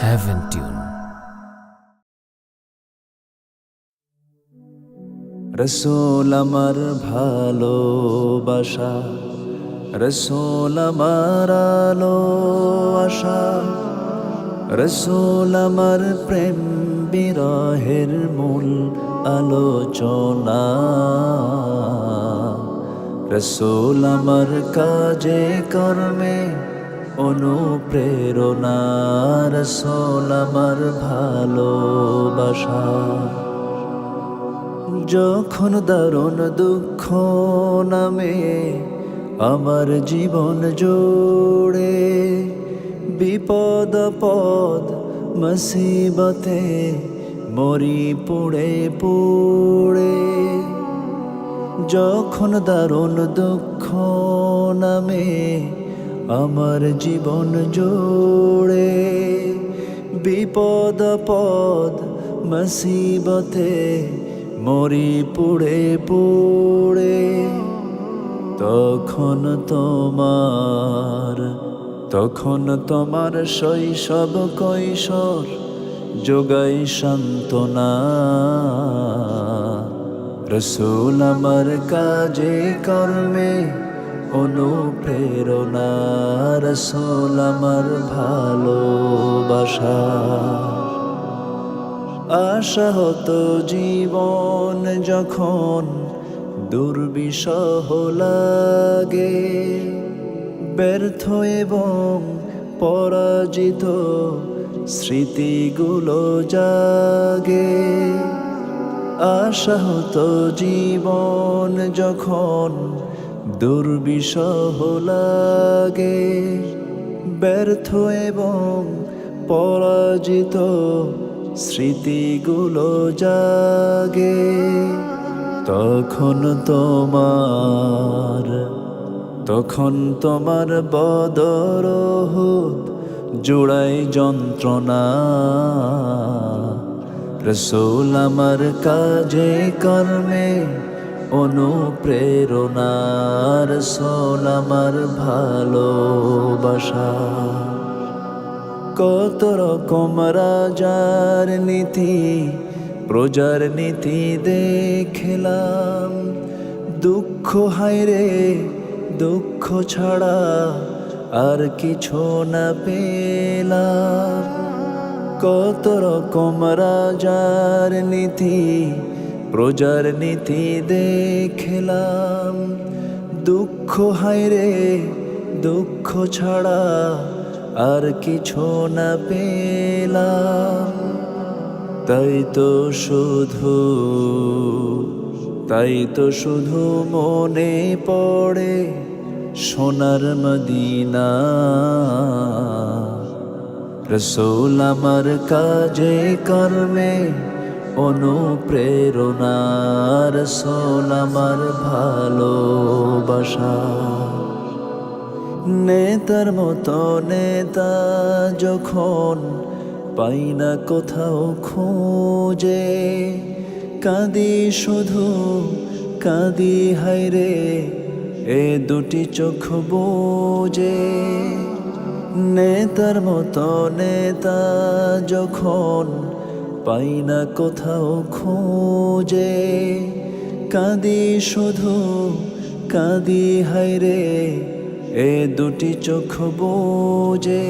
Heaven Tune. রসূল আমার ভালোবাসা, রসূল আমার আলো আশা, রসূল আমার প্রেম বিরহের মূল আলোচনা, রসূল আমার কাজে কর্মে অনুপ্রেরণা, রসূল আমার ভালোবাসা। যখন দারুণ দুঃখ নামে আমার জীবন জুড়ে, বিপদ আপদ মুসিবতে মরি পুড়ে পুড়ে, যখন দারুণ দুঃখ নামে আমার জীবন জুড়ে, বিপদ আপদ মুসিবতে মরি পুড়ে পুড়ে, তখন তোমার শৈশব কৈশোর যোগাই সান্ত্বনা, রসূল আমার কাজে কর্মে অনুপ্রেরণা, রসূল আমার ভালোবাসা। আশাহত জীবন যখন দুর্বিষহ লাগে, ব্যর্থ এবং পরাজিত স্মৃতিগুলো জাগে, আশাহত জীবন যখন দুর্বিষহ লাগে, ব্যর্থ এবং পরাজিত স্মৃতিগুলো জাগে, তখন তোমার বদর উহুদ জোড়াই যন্ত্রণা, রসূল আমার কাজে কর্মে অনুপ্রেরণা, রসূল আমার ভালোবাসা। কত রকম রাজার নীতি প্রজার নীতি দেখলাম, দুঃখ হায়রে দুঃখ ছাড়া আর কিছু না পেলাম। কত রকম রাজার নীতি প্রজার নীতি দেখলাম, দুঃখ হায়রে দুঃখ ছাড়া আর কিছু না পেলাম। তাই তো শুধু মনে পড়ে সোনার মদিনা, রসূল আমার কাজে কর্মে অনুপ্রেরণা, রসূল আমার ভালোবাসা। নেতার মতো নেতা যখন পাই না কোথাও খুঁজে, কাঁদি শুধু কাঁদি হায়রে এ দুটি চোখ বুজে। নেতার মতো নেতা যখন পাই না কোথাও খুঁজে, কাঁদি শুধু কাঁদি হায়রে এ দুটি চোখ বুজে,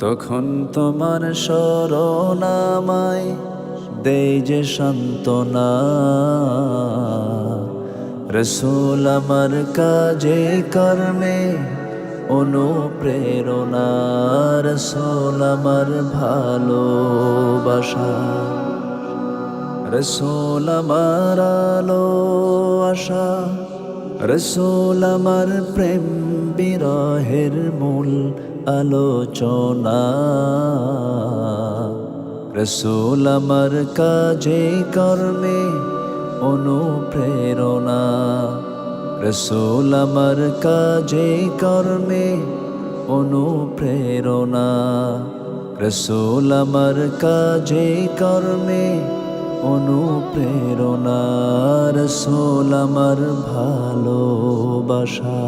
তখন তোমার শরণ আমায় দেয় যে সান্ত্বনা, রসূল আমার কাজে কর্মে অনুপ্রেরণা, রসূল আমার ভালোবাসা। রসূল আমার আলো আশা, রসূল আমার প্রেম বিরহের মূল আলোচনা, রসূল আমার কাজে কর্মে অনুপ্রেরণা, রসূল আমার কাজে কর্মে অনুপ্রেরণা, রসূল আমার কাজে কর্মে অনুপ্রেরণা, রসূল আমার ভালোবাসা।